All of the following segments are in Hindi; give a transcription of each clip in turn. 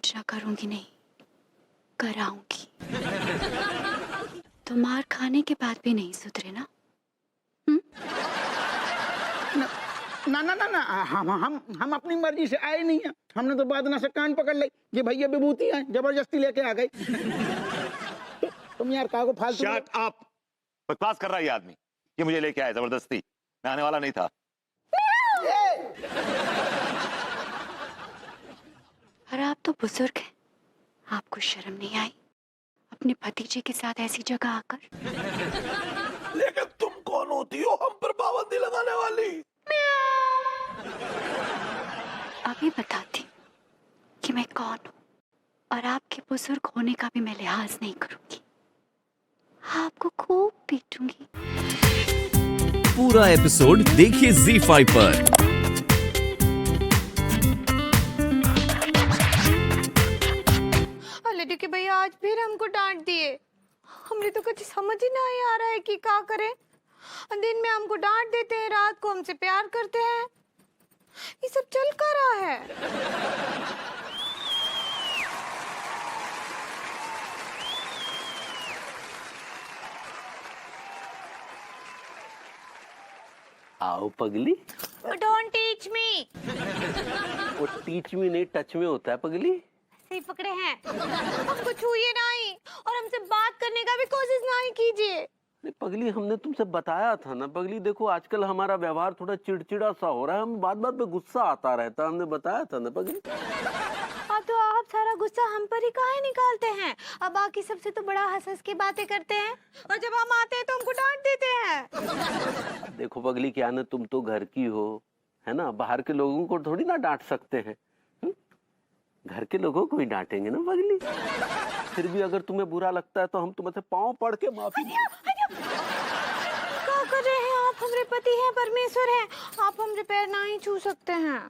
याचना करूंगी नहीं, कराऊंगी। तो मार खाने के बाद भी नहीं सुधरे ना? ना ना ना ना, हम अपनी मर्जी से आए नहीं हैं। हमने तो बादना से कान पकड़ ली, ये भैया विभूति है, जबरदस्ती लेके आ गए। तुम यार कागो फालतू। Shut up! बकवास कर रहा है ये आदमी। ये मुझे लेके आया जबरदस्ती, मैं आने वाला नहीं था। और आप तो बुजुर्ग हैं, आपको शर्म नहीं आई अपने भतीजे के साथ ऐसी जगह आकर? लेकिन तुम कौन होती हो हम पर पाबंदी लगाने वाली? अभी बताती कि मैं कौन हूँ, और आपके बुजुर्ग होने का भी मैं लिहाज नहीं करूंगी। आपको खूब पीटूंगी। पूरा एपिसोड देखिए ZEE5 पर। कि भैया आज फिर हमको डांट दिए। हमने तो कुछ समझ ही नहीं आ रहा है कि क्या करें। दिन में हमको डांट देते हैं, रात को हमसे प्यार करते हैं। ये सब चल क्या रहा है? आओ पगली। Don't teach me. वो टीच मी नहीं, टच में होता है पगली। सही पकड़े हैं। हमको छूइए नहीं और हमसे बात करने का भी कोशिश नहीं कीजिए। नहीं पगली, हमने तुमसे बताया था ना पगली। देखो आजकल हमारा व्यवहार थोड़ा चिड़चिड़ा सा हो रहा है, हम बात बात पे गुस्सा आता रहता है। हमने बताया था ना पगली। तो आप सारा गुस्सा हम पर ही काहे निकालते हैं? अब बाकी सबसे तो बड़ा हंस हंस की बातें करते हैं, और जब हम आते हैं तो हमको डांट देते हैं। देखो पगली, क्या ना तुम तो घर की हो, है ना? बाहर के लोगों को थोड़ी ना डांट सकते हैं। घर के लोगों को ही डांटेंगे ना पगली। फिर भी अगर तुम्हें बुरा लगता है तो हम तुमसे पांव पड़ के माफी। क्या कर रहे हैं आप? हमारे पति हैं, परमेश्वर हैं, आप हमारे पैर नहीं छू सकते हैं।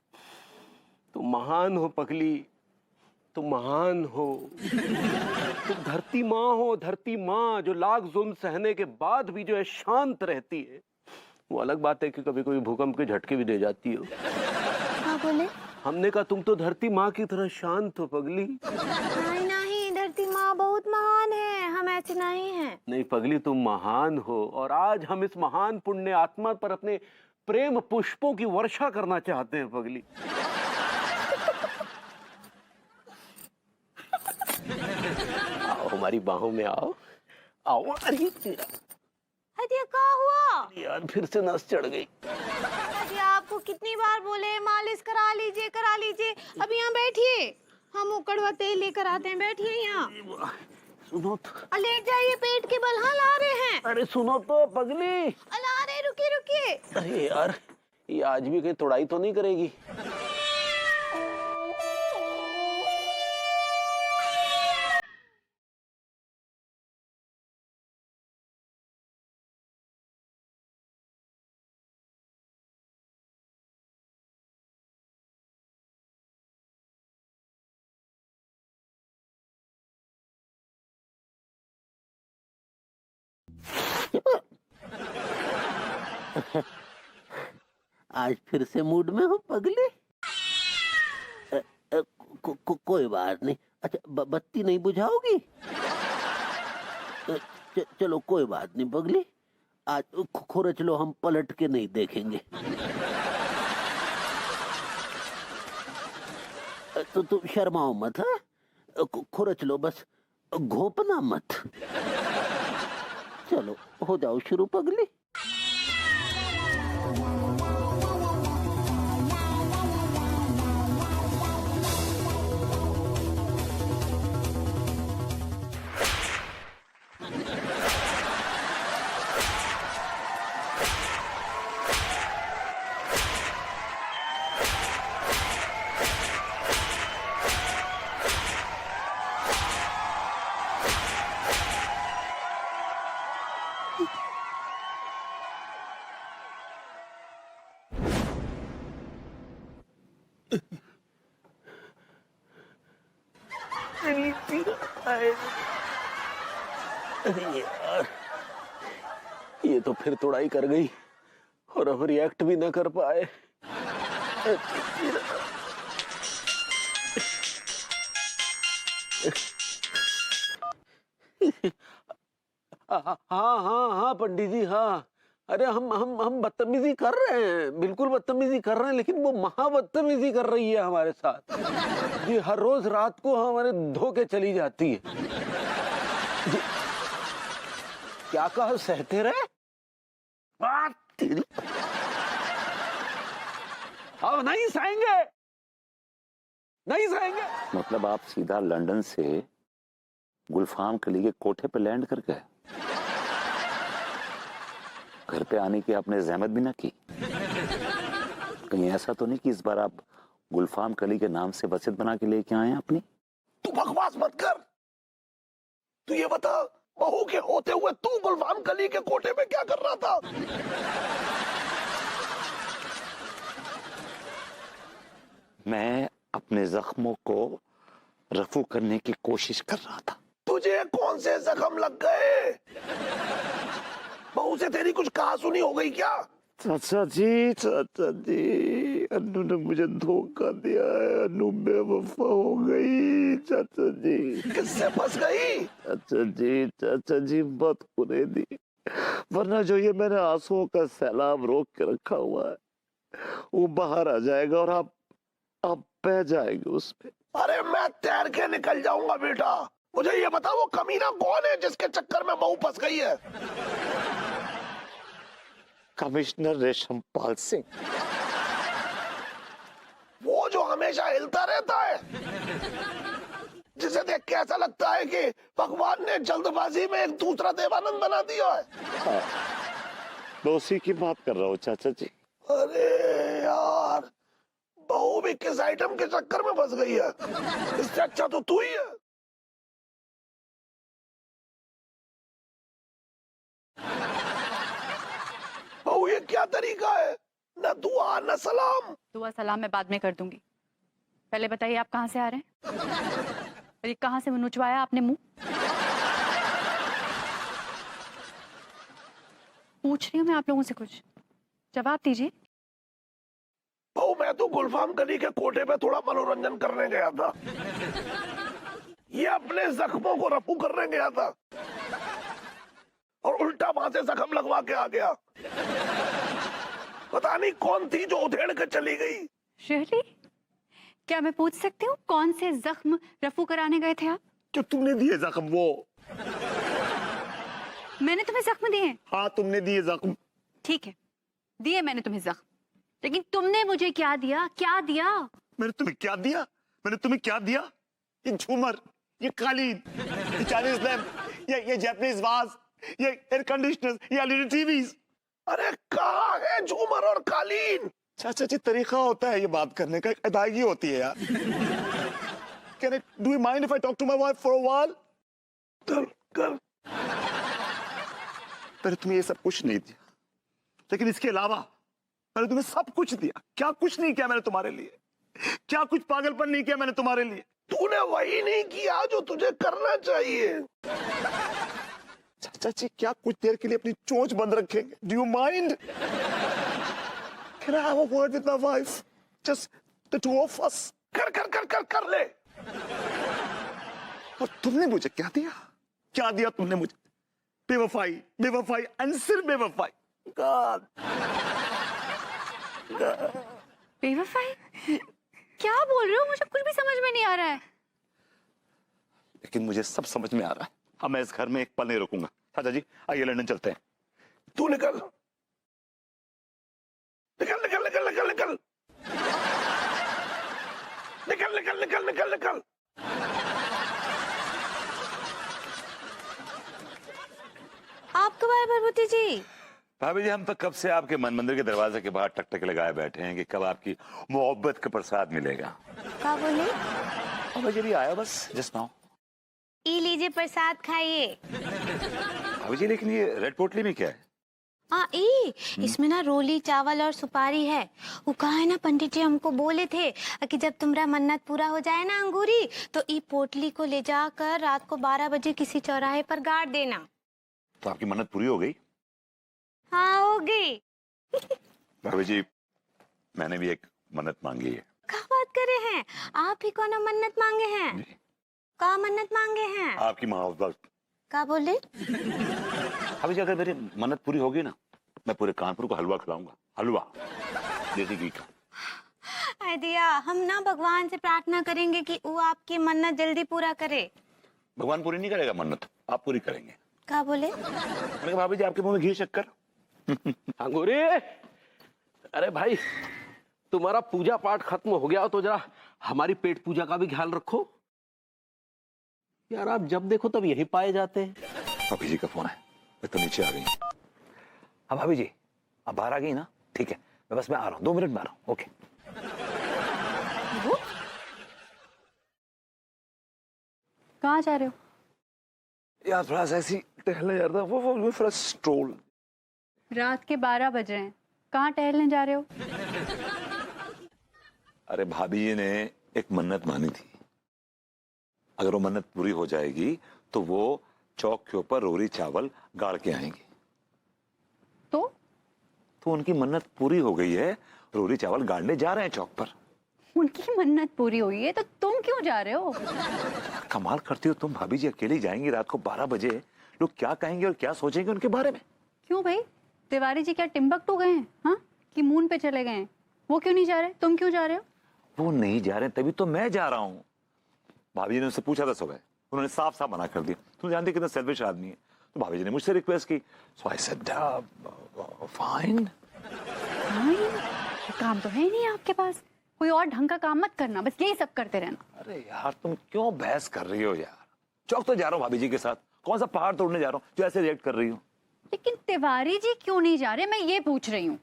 तुम महान हो पगली, तुम महान हो। तुम धरती माँ हो, धरती माँ, जो लाख जुल्म सहने के बाद भी जो है शांत रहती है। वो अलग बात है कि कभी कभी भूकंप के झटके भी दे जाती हो। क्या बोले? हमने कहा तुम तो धरती माँ की तरह शांत हो पगली। नहीं नहीं, धरती माँ बहुत महान है, हम ऐसे नहीं हैं। नहीं पगली, तुम महान हो, और आज हम इस महान पुण्य आत्मा पर अपने प्रेम पुष्पों की वर्षा करना चाहते हैं पगली। आओ हमारी बाहों में आओ। आओ। अरे तेरा क्या हुआ? यार फिर से नस चढ़ गई। अरे आपको कितनी बार बोले मालिश करा लीजिए, करा लीजिए। अब यहाँ बैठिए, हम वो कड़वा तेल लेकर आते हैं, बैठिए यहाँ। सुनो तो। लेट जाइए, पेट के बल ला रहे हैं। अरे सुनो तो पगली। ला रहे, रुकिए रुकिए। अरे यार, ये आज भी कहीं तोड़ाई तो नहीं करेगी? आज फिर से मूड में हो पगली? कोई बात नहीं। अच्छा बत्ती नहीं बुझाओगी? चलो कोई बात नहीं पगली, आज खुरच लो, हम पलट के नहीं देखेंगे। तो तुम शर्माओ मत, है? खुरच लो बस, घोपना मत। चलो हो जाओ शुरू पगली। अरे यार, ये तो फिर तोड़ाई कर गई और हम रिएक्ट भी ना कर पाए। हाँ पंडित जी, हाँ। अरे हम बदतमीजी कर रहे हैं, बिल्कुल बदतमीजी कर रहे हैं, लेकिन वो महाबदतमीजी कर रही है हमारे साथ जी। हर रोज रात को हमारे धोके चली जाती है जी। क्या कहा, सहते रहे? अब नहीं सहेंगे, नहीं सहेंगे। मतलब आप सीधा लंदन से गुलफाम कली के कोठे पे लैंड कर गए? घर पे आने की आपने जहमत भी ना की? कहीं ऐसा तो नहीं कि इस बार आप गुलफाम कली के नाम से वसीयत बना के लेके आए हैं अपनी? तू बकवास मत कर। तू ये बता, बहू के होते हुए तू गुलफाम कली के कोठे में क्या कर रहा था? मैं अपने जख्मों को रफू करने की कोशिश कर रहा था। तुझे कौन से जख्म लग गए? बहू से तेरी कुछ कहा सुनी हो गई क्या? चाचा जी, अन्नू ने मुझे धोखा दिया है। अन्नू बेवफा हो गई चाचा जी। किससे फंस गई? चाचा जी मत कुने दी, वरना जो ये मैंने आंसुओं का सैलाब रोक के रखा हुआ है वो बाहर आ जाएगा और आप बह जाएंगे उस पे। अरे मैं तैर के निकल जाऊंगा बेटा। मुझे ये बता, वो कमीना कौन है जिसके चक्कर में बहू फंस गई है? कमिश्नर रेशमपाल सिंह। वो जो हमेशा हिलता रहता है, जिसे देख के ऐसा लगता है कि भगवान ने जल्दबाजी में एक दूसरा देवानंद बना दिया है। हाँ, तो उसी की बात कर रहा हूँ चाचा जी। अरे यार, बहू भी किस आइटम के चक्कर में फंस गई है? इससे अच्छा तो तू ही है। बहू, ये क्या तरीका है? न दुआ न सलाम। दुआ सलाम मैं बाद में कर दूंगी, पहले बताइए आप कहाँ से आ रहे हैं और ये कहाँ से नुचवाया आपने मुंह? पूछ रही हूँ मैं आप लोगों से, कुछ जवाब दीजिए। बहू, मैं तो गुलफाम कली के कोठे पे थोड़ा मनोरंजन करने गया था। ये अपने जख्मों को रफू करने गया था और उल्टा वहां से जख्म लगवा के आ गया। पता नहीं कौन थी जो उधेड़ के चली गई। रियली? क्या मैं पूछ सकती हूँ कौन से जख्म रफू कराने गए थे आप? जो तुमने दिए जख्म, वो मैंने तुम्हें जख्म दिए? हाँ, तुमने दिए जख्म। ठीक है, दिए मैंने तुम्हें जख्म, लेकिन तुमने मुझे क्या दिया? क्या दिया? मैंने तुम्हें क्या दिया? मैंने तुम्हें क्या दिया? ये झूमर, ये कालीन, ये चाइनीज लैम्प, ये जापानीज वाज, ये एयर कंडीशनर, ये एलईडी टीवीज। अरे कहाँ है झूमर और कालीन? चाचा जी, तरीका होता है ये बात करने का, एक अदायगी होती है यार। Can I, do you mind if I talk to my wife for a while? कर। मैंने तुम्हें ये सब कुछ नहीं दिया, लेकिन इसके अलावा मैंने तुम्हें सब कुछ दिया। क्या कुछ नहीं किया मैंने तुम्हारे लिए? क्या कुछ पागलपन नहीं किया मैंने तुम्हारे लिए? तूने वही नहीं किया जो तुझे करना चाहिए। चाचा जी, क्या कुछ देर के लिए अपनी चोंच बंद रखेंगे? Do you mind? Can I have a word with my wife? Just the two of us. कर ले। और तुमने मुझे क्या दिया? क्या दिया तुमने मुझे? बेवफाई, बेवफाई, and सिर्फ बेवफाई। God. बेवफाई? क्या बोल रहे हो? मुझे कुछ भी समझ में नहीं आ रहा है। लेकिन मुझे सब समझ में आ रहा है। अब मैं इस घर में एक पल नहीं रुकूंगा। चाचा जी, आइए लंदन चलते हैं। तू निकल निकल निकल निकल निकल निकल निकल निकल निकल निकल निकल। आप कब आए भरभूति जी? भाभी जी, हम तो कब से आपके मन मंदिर के दरवाजे के बाहर टकटक लगाए बैठे हैं कि कब आपकी मोहब्बत का प्रसाद मिलेगा। क्या बोले? भाभी जी भी आया बस जस्ट नाउ। ई लीजिए प्रसाद खाइए। भाभी जी, लेकिन ये रेड पोटली में क्या है? इसमें ना रोली चावल और सुपारी है। वो कहा है ना, पंडित जी हमको बोले थे कि जब तुम्हारा मन्नत पूरा हो जाए ना अंगूरी, तो ई पोटली को ले जाकर रात को 12 बजे किसी चौराहे पर गाड़ देना। तो आपकी मन्नत पूरी हो गई? हाँ, हो गई। भाभी जी, मैंने भी एक मन्नत मांगी है। क्या बात करे हैं आप? ही कौन मन्नत मांगे हैं? का मन्नत मांगे हैं? आपकी मोहब्बत। का बोले? अभी जी अगर मेरी मन्नत पूरी होगी ना, मैं पूरे कानपुर को हलवा खिलाऊंगा, हलवा देसी घी का। अरे दिया, हम ना भगवान से प्रार्थना करेंगे कि वो आपकी मन्नत जल्दी पूरा करे। भगवान पूरी नहीं करेगा मन्नत, आप पूरी करेंगे। का बोले? मैंने कहा भाभी जी आपके मुंह में घी शक्कर। अंगूरी, अरे भाई तुम्हारा पूजा पाठ खत्म हो गया तो जरा हमारी पेट पूजा का भी ख्याल रखो यार। आप जब देखो तब यही पाए जाते हैं। भाभी जी का फोन है, मैं तो नीचे आ गई। हाँ भाभी जी आप बाहर आ गई ना, ठीक है मैं आ रहा हूँ, 2 मिनट में आ रहा हूँ। ओके। कहाँ जा रहे हो? यार थोड़ा सा ऐसी टहलने जा रहा था, वो थोड़ा स्ट्रोल। रात के 12 बज रहे हैं, कहाँ टहलने जा रहे हो? अरे भाभी जी ने एक मन्नत मानी थी, अगर वो मन्नत पूरी हो जाएगी तो वो चौक के ऊपर रोरी चावल गाड़ के आएंगी। तो उनकी मन्नत पूरी हो गई है, रोरी चावल गाड़ने जा रहे हैं चौक पर। उनकी मन्नत पूरी हुई है तो तुम क्यों जा रहे हो? कमाल करती हो तुम भाभी जी, अकेली जाएंगी रात को 12 बजे, लोग क्या कहेंगे और क्या सोचेंगे उनके बारे में। क्यों भाई, तिवारी जी क्या टिम्बकटू गए हैं? हाँ, कि मून पे चले गए हैं? वो क्यों नहीं जा रहे, तुम क्यों जा रहे हो? वो नहीं जा रहे तभी तो मैं जा रहा हूँ। भाभी जी ने उनसे पूछा था सुबह, उन्होंने साफ साफ मना कर दिया। तुम जानती कितना सेल्फिश आदमी है। तो भाभी जी ने मुझसे रिक्वेस्ट की, सो आई सेड फाइन। काम तो है नहीं आपके पास, कोई और ढंग का काम मत करना, बस यही सब करते रहना। अरे यार तुम क्यों बहस कर रही हो यार, चौक तो जा रहा हूँ भाभी जी के साथ, कौन सा पहाड़ तोड़ने जा रहा हूँ जो ऐसे रिएक्ट कर रही हो। लेकिन तिवारी जी क्यों नहीं जा रहे, मैं ये पूछ रही हूँ।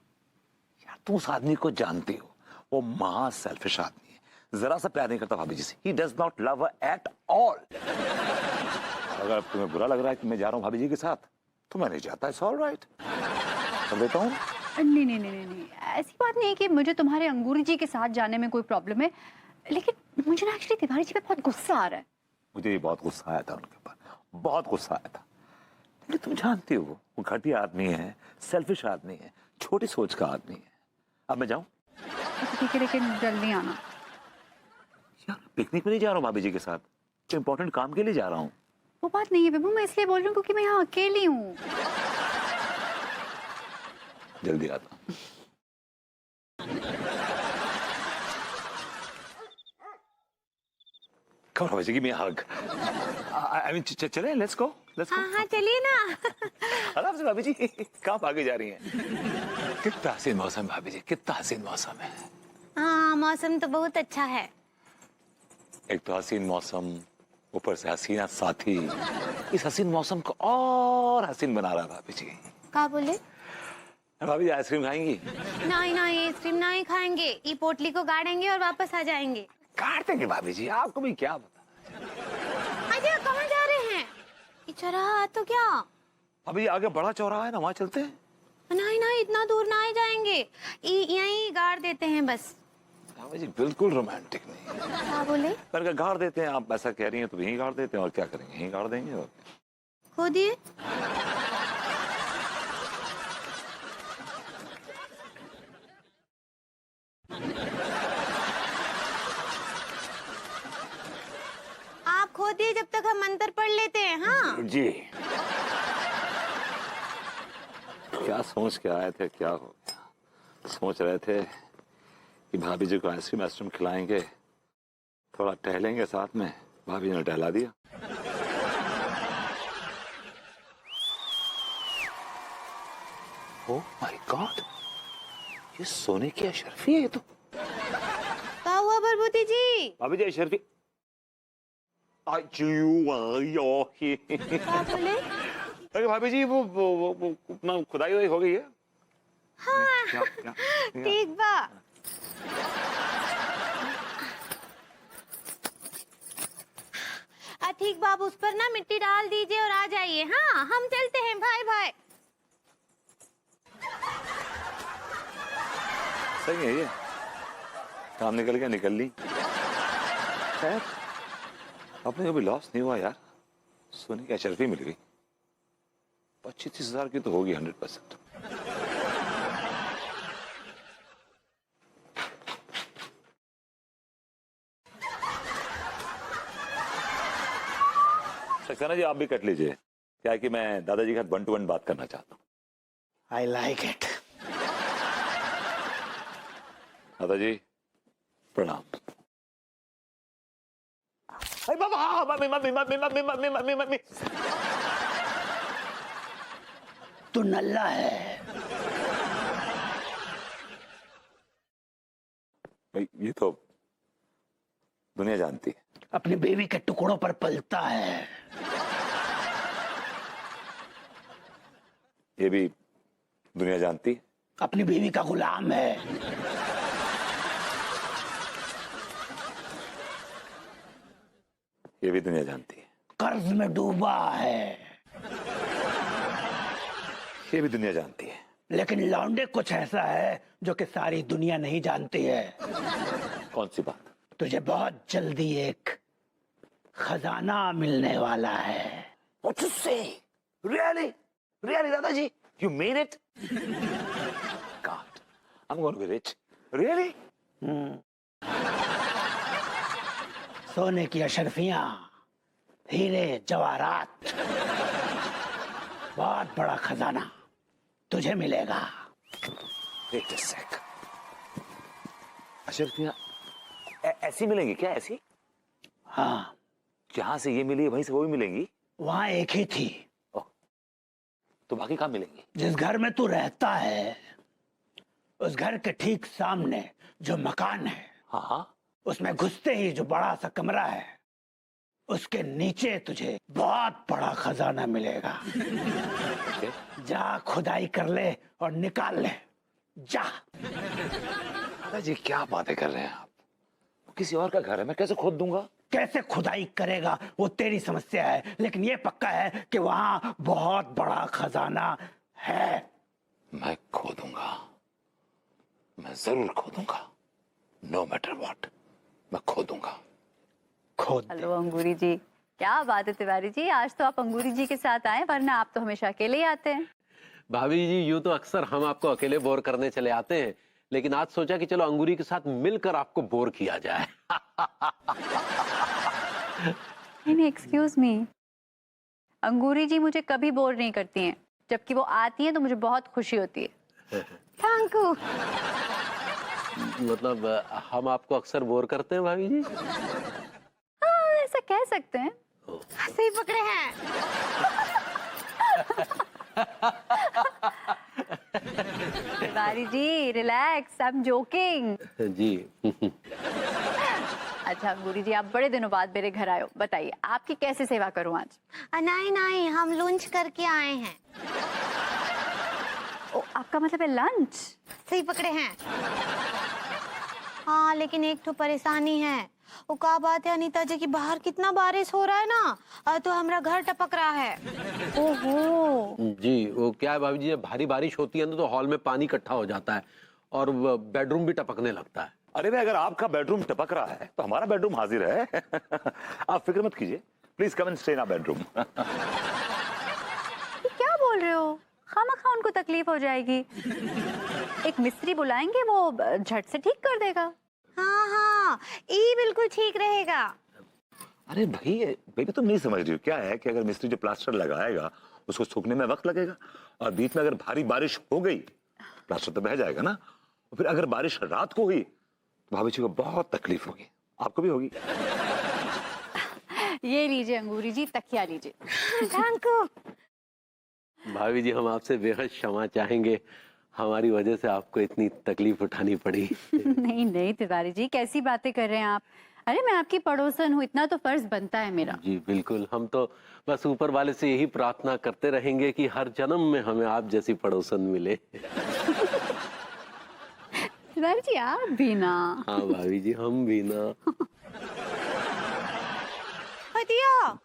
यार तुम उस आदमी को जानती हो, वो महा सेल्फिश आदमी है, जरा सा प्यार नहीं करता भाभी जी से। He does not love her at all। अगर तुम्हें बुरा लग रहा है कि मैं जा रहा हूँ भाभी जी के साथ तो मैं नहीं जाता, it's all right, कर देता हूँ। नहीं नहीं नहीं नहीं नहीं, ऐसी बात नहीं है कि मुझे तुम्हारे अंगूरी जी के साथ जाने में कोई प्रॉब्लम है, लेकिन मुझे ना एक्चुअली तिवारी जी पे बहुत गुस्सा आ रहा है। मुझे भी बहुत गुस्सा आया था उनके ऊपर, बहुत गुस्सा आया था। लेकिन तुम जानती हो वो घटिया आदमी है, सेल्फिश आदमी है, छोटी सोच का आदमी है। अब मैं जाऊं? ठीक है, लेकिन जल्दी आना। यार पिकनिक में नहीं जा रहा हूँ भाभी जी के साथ, तो इम्पोर्टेंट काम के लिए जा रहा हूँ। वो बात नहीं है बेबू, मैं इसलिए बोल रही हूँ क्योंकि मैं यहाँ अकेली हूँ। जल्दी आता हूँ। Come on, भाभी जी, give me a hug। I mean, चले, let's go, let's go। हाँ चलिए ना। आराम से भाभी जी, कहाँ भागे जा रही हैं? कितना हसीन मौसम भाभी जी, कितना हसीन मौसम है। हाँ मौसम तो बहुत अच्छा है। एक तो हसीन मौसम, ऊपर से हसीना साथी, इस हसीन मौसम को और हसीन बना रहा है भाभी जी। का बोले? भाभी जी आइसक्रीम खाएंगी? नहीं नहीं, आइसक्रीम नहीं खाएंगे, ये पोटली को गाड़ेंगे और वापस आ जाएंगे। काट देंगे भाभी जी, आपको भी क्या पता। अजय कहाँ जा रहे हैं? ये चौराहा तो क्या? अभी आगे बड़ा चौराहा है ना, वहाँ चलते हैं। नहीं नहीं, इतना दूर ना ही जाएंगे, यहीं गाड़ देते हैं बस। भाभी जी बिल्कुल रोमांटिक नहीं। क्या बोले? पर गाड़ देते हैं, आप ऐसा कह रही हैं तो यहीं गाड़ देते हैं, और क्या करेंगे, यहीं गाड़ देंगे। और खो दिए? आप खो दिए जब तक हम मंत्र पढ़ लेते हैं। हाँ जी क्या सोच के आए थे, क्या हो गया? सोच रहे थे कि भाभी जी को आइसक्रीम खिलाएंगे, थोड़ा टहलेंगे साथ में, भाभी ने टहला दिया। ओह माय गॉड, ये सोने की अशरफी है। ये तो क्या हुआ भरभूति जी? भाभी जी अशरफी। क्या बोले? अरे भाभी जी वो अपना खुदाई वुदाई हो गई है। हाँ क्या? ठीक बा। ठीक बाब, उस पर ना मिट्टी डाल दीजिए और आ जाइए। हाँ हम चलते हैं भाई भाई। सही है ये, काम निकल गया, निकल ली। खैर अपने को भी लॉस नहीं हुआ यार, सोने की अशरफी मिल गई। 25-30 हजार की तो होगी 100%। सक्सेना जी आप भी कट लीजिए, क्या है कि मैं दादाजी के साथ 1 to 1 बात करना चाहता हूँ। I like it. दादाजी प्रणाम। अरे बाबा, mummy mummy mummy mummy mummy mummy mummy. तू नल्ला है। भाई ये तो दुनिया जानती है। अपनी बेबी के टुकड़ों पर पलता है। ये भी दुनिया जानती है। अपनी बीवी का गुलाम है। ये भी दुनिया जानती है। कर्ज में डूबा है। ये भी दुनिया जानती है। लेकिन लौंडे कुछ ऐसा है जो कि सारी दुनिया नहीं जानती है। कौन सी बात? तुझे बहुत जल्दी एक खजाना मिलने वाला है। What you say? Really? Really, दादाजी? You mean it? God, I'm going to be rich. Really? सोने की अशरफियां, हीरे जवाहरात, बहुत बड़ा खजाना तुझे मिलेगा। Wait a sec. अशरफियां ऐसी मिलेंगी क्या? ऐसी? हाँ, जहां से ये मिली वहीं से वो भी मिलेंगी? वहां एक ही थी। तो बाकी कहाँ मिलेंगी? जिस घर में तू रहता है उस घर के ठीक सामने जो मकान है, हाँ, उसमें घुसते ही जो बड़ा सा कमरा है, उसके नीचे तुझे बहुत बड़ा खजाना मिलेगा। okay. जा खुदाई कर ले और निकाल ले। जा। दादाजी क्या बातें कर रहे हैं आप? किसी और का घर है, मैं कैसे खोद दूंगा? कैसे खुदाई करेगा वो तेरी समस्या है, लेकिन ये पक्का है कि वहां बहुत बड़ा खजाना है। मैं खोदूंगा, मैं जरूर खोदूंगा। नो मैटर व्हाट, मैं खोदूंगा। खोद दे। हेलो अंगूरी जी, क्या बात है तिवारी जी, आज तो आप अंगूरी जी के साथ आए, वरना आप तो हमेशा अकेले ही आते हैं। भाभी जी यूं तो अक्सर हम आपको अकेले बोर करने चले आते हैं, लेकिन आज सोचा कि चलो अंगूरी के साथ मिलकर आपको बोर किया जाए। नहीं, एक्सक्यूज मी, अंगूरी जी मुझे कभी बोर नहीं करती हैं, जबकि वो आती हैं तो मुझे बहुत खुशी होती है। Thank you. मतलब हम आपको अक्सर बोर करते हैं भाभी जी? हाँ, ऐसा कह सकते हैं। सही पकड़े हैं। Tiwari ji relax, I am joking. जी। अच्छा अंगूरी जी, आप बड़े दिनों बाद मेरे घर आए हो, बताइए आपकी कैसे सेवा करूं आज? नहीं नहीं, हम लंच करके आए हैं। ओ, आपका मतलब है लंच? सही पकड़े हैं। हाँ, लेकिन एक तो परेशानी है। वो का बात है अनीता जी की बाहर कितना बारिश हो रहा है ना, तो हमारा घर टपक रहा है। ओहो। जी, वो क्या है भाभी जी, जब भारी बारिश होती है ना तो हॉल में पानी इकट्ठा हो जाता है और बेडरूम भी टपकने लगता है। अरे भाई, अगर आपका बेडरूम टपक रहा है तो हमारा बेडरूम हाजिर है। आप फिक्र मत कीजिए, please come and stay in our bedroom. क्या बोल रहे हो? खामखा उनको तकलीफ हो जाएगी। एक मिस्त्री बुलाएंगे, वो झट से ठीक कर देगा। हाँ हाँ, ये बिल्कुल ठीक रहेगा। अरे भाई, बेबी तुम नहीं समझ रही हो, क्या है कि अगर मिस्त्री जो प्लास्टर लगाएगा उसको सूखने में वक्त लगेगा, और बीच में अगर भारी बारिश हो गई प्लास्टर तो बह जाएगा ना, और फिर अगर बारिश रात को हुई तो भाभी जी को बहुत तकलीफ होगी, आपको भी होगी। ये लीजिए अंगूरी जी, तकिया लीजिए। Thank you. भाभी जी हम आपसे बेहद क्षमा चाहेंगे, हमारी वजह से आपको इतनी तकलीफ उठानी पड़ी। नहीं नहीं तिवारी जी, कैसी बातें कर रहे हैं आप? अरे मैं आपकी पड़ोसन हूँ, इतना तो फर्ज बनता है मेरा। जी बिल्कुल, हम तो बस ऊपर वाले से यही प्रार्थना करते रहेंगे कि हर जन्म में हमें आप जैसी पड़ोसन मिले। तिवारी जी आप भी ना। हाँ भाभी जी, हम भी ना। हटिया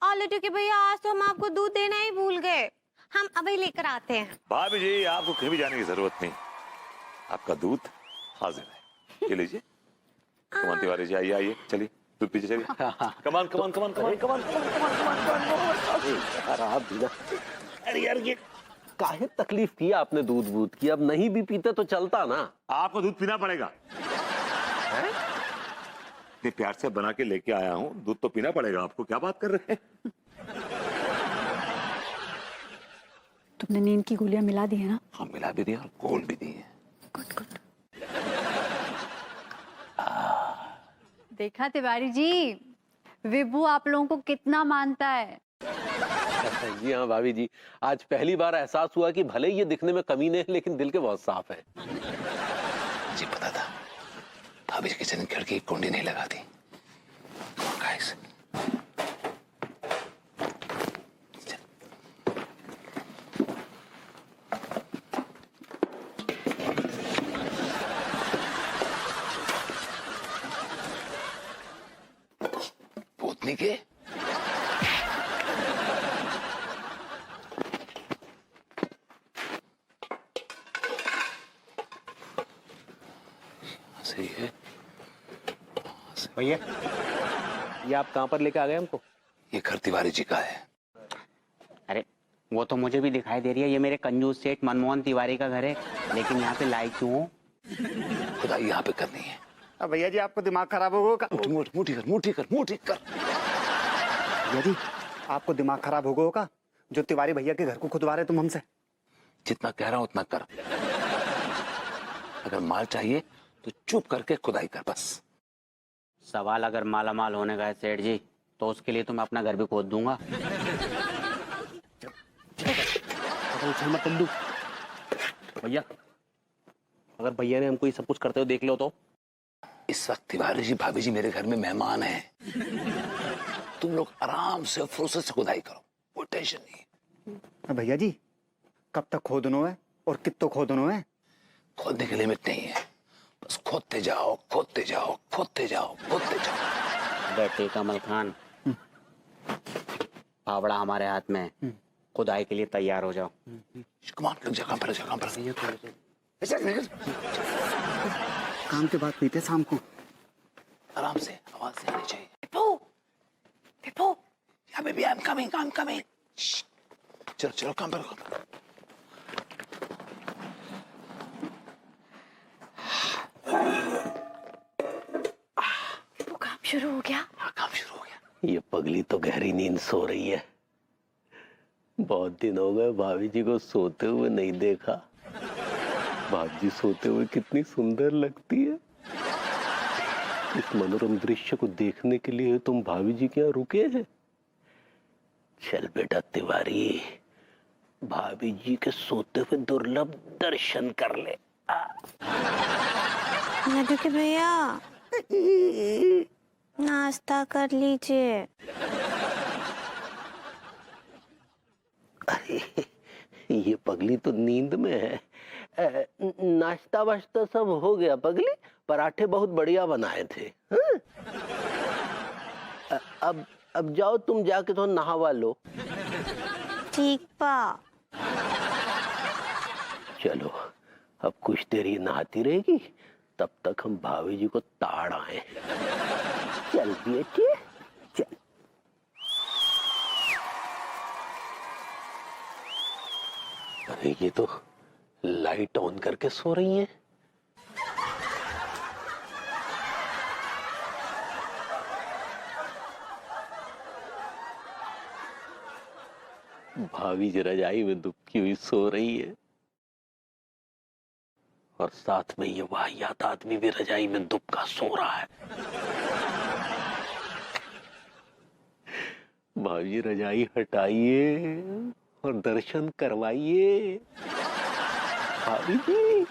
आलू के भैया, आज तो हम आपको दूध देना ही भूल गए, हम अभी लेकर आते हैं। भाभी जी आपको कहीं भी जाने की जरूरत नहीं, आपका दूध हाजिर है, ये लीजिए। कमान तिवारी जी, आइए आइए, चलिए दूध पीछे चलिए। कमान कमान कमान कमान कमान कमान। अरे यार, ये काहे तकलीफ किया आपने दूध बूध की? अब नहीं भी पीते तो चलता ना। आपको दूध पीना पड़ेगा। इतने प्यार से बना के लेके आया हूँ, दूध तो पीना पड़ेगा आपको। क्या बात कर रहे हैं? तुमने नींद की गोलियां मिला दी है ना? हाँ, मिला भी दी और गोल भी दी है। Good good. देखा तिवारी जी, विभू आप लोगों को कितना मानता है। जी हाँ भाभी जी, आज पहली बार एहसास हुआ कि भले ही ये दिखने में कमीने हैं लेकिन दिल के बहुत साफ हैं। जी पता था, भाभी जी किचन की खिड़की की कुंडी नहीं लगाती। Come on, guys. भूतनी के सही है। भैया, ये आप कहाँ पर लेके आ गए हमको? ये घर तिवारी जी का है। अरे वो तो मुझे भी दिखाई दे रही है, ये मेरे कंजूस सेठ मनमोहन तिवारी का घर है, लेकिन यहाँ पे लाइट क्यों हो? खुदाई यहाँ पे करनी है। अब भैया जी आपको दिमाग खराब होगा। मुठी कर, मुठी कर, मुठी कर। भैया जी आपको दिमाग खराब होगा जो तिवारी भैया के घर को खुदवा रहे तुम हमसे। जितना कह रहा हूं उतना कर। अगर माल चाहिए तो चुप करके खुदाई कर बस। सवाल अगर माला माल होने का है सेठ जी, तो उसके लिए तो मैं अपना घर भी खोद दूंगा। भैया, अगर भैया ने हमको ये सब कुछ करते हुए देख लो तो? इस वक्त तिवारी जी भाभी जी मेरे घर में मेहमान हैं। तुम लोग आराम से फुर्सत से खुदाई करो, कोई टेंशन नहीं। भैया जी कब तक खोदनो है और कितो खोदनो है? खोदने की लिमिट नहीं है, बस खोदते जाओ, खोदते जाओ, खोदते जाओ, खोदते जाओ। बैठे कमल खान, फावड़ा हमारे हाथ में, खुदाई के लिए तैयार हो जाओ। कमान, लग जा काम पर, लग जा काम पर। काम के बाद पीते शाम को। आराम से, आवाज से आनी चाहिए। विभू, या baby, I am coming, I am coming. चलो चलो काम पर, काम पर। वो काम शुरू हो गया? हाँ, काम शुरू हो गया। ये पगली तो गहरी नींद सो रही है। बहुत दिन हो गए भाभी जी को सोते हुए नहीं देखा। भाभी जी सोते हुए कितनी सुंदर लगती है। इस मनोरम दृश्य को देखने के लिए तुम भाभी जी के यहाँ रुके हैं। चल बेटा तिवारी, भाभी जी के सोते हुए दुर्लभ दर्शन कर ले। लड्डू के भैया नाश्ता कर लीजिए। ये पगली तो नींद में है। नाश्ता वाश्ता सब हो गया पगली, पराठे बहुत बढ़िया बनाए थे। हाँ? अब जाओ तुम जाके तो नहावा लो। ठीक पा। चलो अब कुछ देर ये नहाती रहेगी, तब तक हम भाभी जी को ताड़ आए। चल बेटे चल। अरे ये तो लाइट ऑन करके सो रही हैं। भाभी जी रजाई में दुबकी हुई सो रही है और साथ में ये वाहियात आदमी भी रजाई में दुबका सो रहा है। भाभी रजाई हटाइए और दर्शन करवाइए। भाभी जी,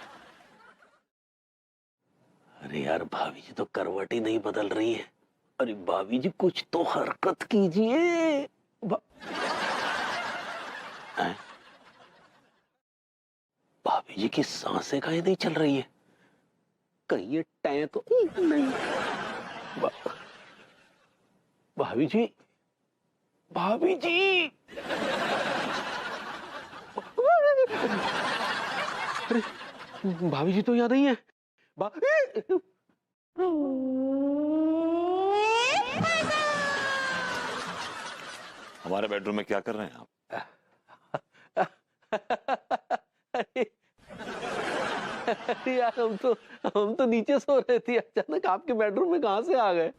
अरे यार भाभी जी तो करवट ही नहीं बदल रही है। अरे भाभी जी कुछ तो हरकत कीजिए। भाभी जी की सांसें काहे नहीं चल रही है? कहीं ये टैं तो नहीं। भाभी जी, भाभी जी, अरे भाभी जी तो यहाँ नहीं है। हमारे बेडरूम में क्या कर रहे हैं आप? यार हम तो नीचे सो रहे थे, अचानक आपके बेडरूम में कहाँ से आ गए?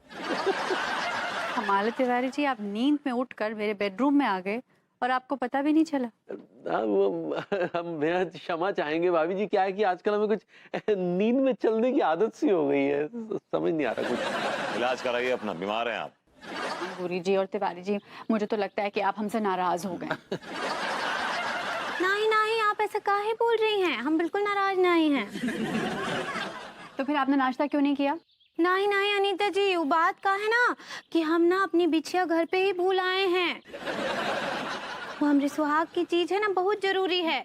कमाल है तिवारी जी, आप नींद में उठकर मेरे बेडरूम में आ गए और आपको पता भी नहीं चला। हम बेहद क्षमा चाहेंगे भाभी जी, क्या है कि आजकल हमें कुछ नींद में चलने की आदत सी हो गई है, समझ नहीं आ रहा कुछ। इलाज कराइए अपना, बीमार हैं आप। अंगूरी जी और तिवारी जी, मुझे तो लगता है कि आप हमसे नाराज हो गए। नहीं नहीं, आप ऐसा काहे बोल रही हैं? हम बिल्कुल नाराज नहीं हैं। तो फिर आपने नाश्ता क्यों नहीं किया? नहीं नहीं अनीता जी, वो बात का है ना कि हम ना अपनी बिछिया घर पे ही भूल आए हैं। वो हमारे सुहाग की चीज है ना, बहुत जरूरी है।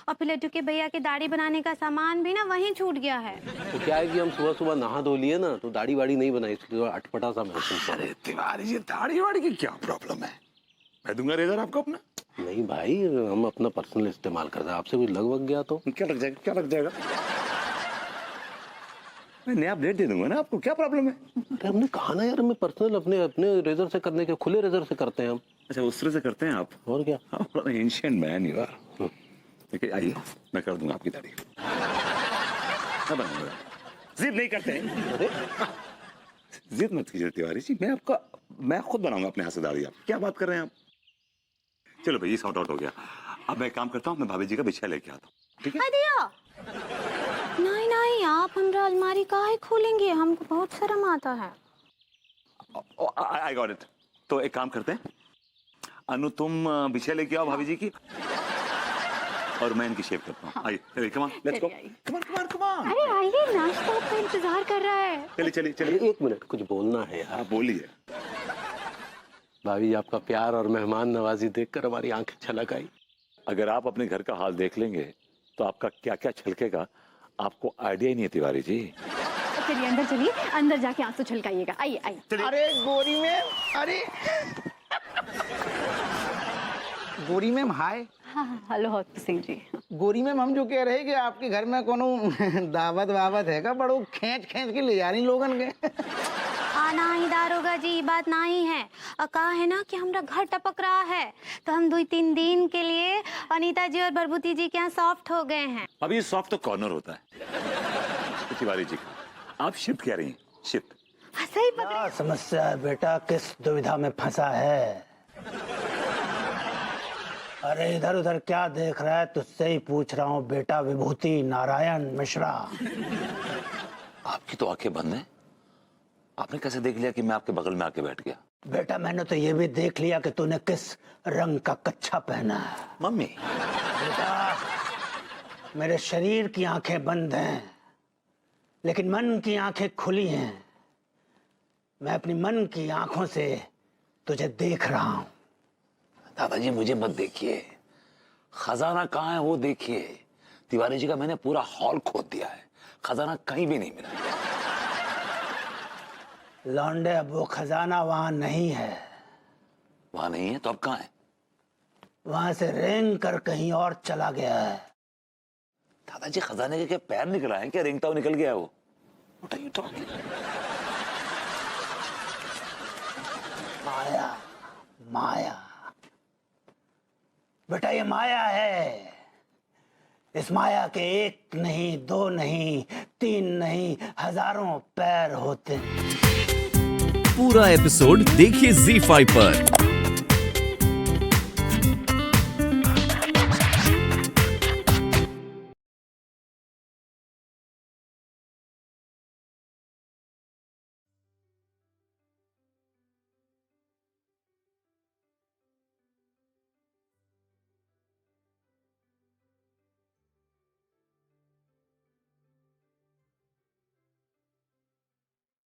और फिर लड्डू के भैया के दाढ़ी बनाने का सामान भी ना वहीं छूट गया है। तो क्या है कि हम सुबह सुबह नहा धो लिए ना, तो दाढ़ी वाड़ी नहीं बनाई, इसलिए अटपटा सा महसूस। अरे तिवारी जी, दाढ़ी वाड़ी की क्या प्रॉब्लम है? मैं दूंगा रेजर आपको अपना। नहीं भाई, हम अपना पर्सनल इस्तेमाल करते हैं, आपसे कोई लग वग गया तो क्या लग जाएगा? क्या लग जाएगा? मैं नया ब्लेड दे दूंगा ना आपको, क्या प्रॉब्लम है? अरे हमने कहा ना यार, हमें पर्सनल अपने अपने रेजर से करने के, खुले रेजर से करते हैं हम। अच्छा, उस तरह से करते हैं आप? और क्या? Ancient man you are. देखिए आइए, मैं कर दूंगा आपकी दाढ़ी। मैं बनाऊंगा, जिद नहीं करते हैं। अरे जिद मत कीजिए तिवारी जी, मैं खुद बनाऊंगा अपने हाथ से दाढ़ी। आप क्या बात कर रहे हैं आप? चलो भाई, सॉर्ट आउट हो गया। अब मैं काम करता हूँ, मैं भाभी जी का बिछिया लेके आता हूँ, ठीक है? दिया नहीं नहीं, आप हमारा अलमारी काहे खोलेंगे? हमको बहुत शर्म आता है। I got it. तो एक काम करते हैं, अनु तुम बिछिया लेके आओ भाभी जी की, और मैं इनकी शेप करता हूँ। आइए चलिए, come on, let's go. Come on come on come on. अरे आइए, नाश्ता आपका इंतजार कर रहा है। चलिए चलिए चलिए। एक मिनट, कुछ बोलना है यार। आप बोलिए। भाभी जी, आपका प्यार और मेहमान नवाजी देखकर हमारी आंखें छलक आई। अगर आप अपने घर का हाल देख लेंगे तो आपका क्या क्या छलकेगा आपको आइडिया ही नहीं है तिवारी जी। चलिए अंदर चलिए, अंदर जाके आंसू छलकाइएगा। आइए आइए। अरे गोरी मैम, अरे गोरी मैम हाय। हाँ हेलो हॉस्पिटल सिंह जी। गोरी मैम, हम जो कह रहे कि आपके घर में कोनो दावत वावत है का? बड़ो खींच खींच के ले जा रही लोगन के। ना ही दारोगा जी, बात ना ही है। कहा है ना कि हमारा घर टपक रहा है, तो हम 2-3 दिन के लिए अनीता जी और भरभूति जी के यहाँ सॉफ्ट हो गए हैं। अभी सॉफ्ट तो कॉर्नर होता है तिवारी जी का। आप शिफ्ट कह रही हैं? शिफ्ट? सही पकड़े। क्या समस्या है बेटा? किस दुविधा में फंसा है? अरे इधर उधर क्या देख रहा है? तुझसे ही पूछ रहा हूँ बेटा। विभूति नारायण मिश्रा। आपकी तो आंखें बंद हैं। आपने कैसे देख लिया कि मैं आपके बगल में आके बैठ गया? बेटा मैंने तो ये भी देख लिया कि तूने किस रंग का कच्छा पहना है। मम्मी। बेटा मेरे शरीर की आंखें बंद हैं, लेकिन मन की आंखें खुली हैं। मैं अपनी मन की आंखों से तुझे देख रहा हूं। दादाजी मुझे मत देखिए, खजाना कहाँ है वो देखिए। तिवारी जी का मैंने पूरा हॉल खोद दिया है, खजाना कहीं भी नहीं मिला। लौंडे, अब वो खजाना वहां नहीं है। वहां नहीं है तो अब कहाँ है? वहां से रेंग कर कहीं और चला गया है। दादाजी खजाने के क्या पैर निकल आए हैं क्या? रेंगता हुआ निकल गया है वो? What are you talking? माया, माया बेटा, ये माया है। इस माया के 1 नहीं, 2 नहीं, 3 नहीं, हजारों पैर होते हैं। पूरा एपिसोड देखिए ZEE5 पर।